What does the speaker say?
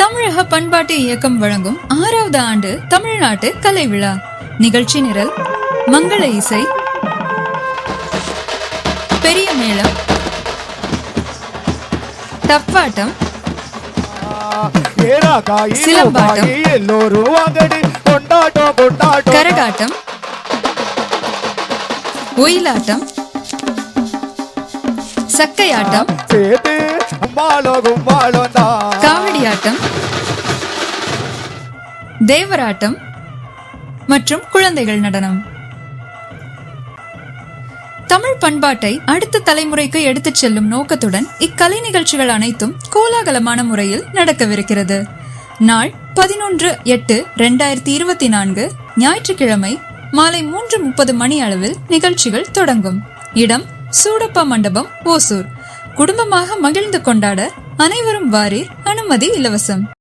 தமிழக பண்பாட்டு இயக்கம் வழங்கும் 6வது ஆண்டு தமிழ்நாட்டு கலை விழா. நிகழ்ச்சி நிரல்: மங்கள இசை, பெரிய மேளம், தப்பாட்டம், சிலம்பாட்டம், கரகாட்டம், ஒயிலாட்டம், சக்கையாட்டம், காவடியாட்டம், தேவராட்டம் மற்றும் குழந்தைகள் நடனம். தமிழ் பண்பாட்டை அடுத்த தலைமுறைக்கு எடுத்துச் செல்லும் நோக்கத்துடன் இக்கலை நிகழ்ச்சிகள் அனைத்தும் கோலாகலமான முறையில் நடக்கவிருக்கிறது. நாள் 11/8/2024 ஞாயிற்றுக்கிழமை மாலை 3:30 மணி அளவில் நிகழ்ச்சிகள் தொடங்கும். இடம்: சூடப்பா மண்டபம், ஓசூர். குடும்பமாக மகிழ்ந்து கொண்டாட அனைவரும் வாரீர். அனுமதி இலவசம்.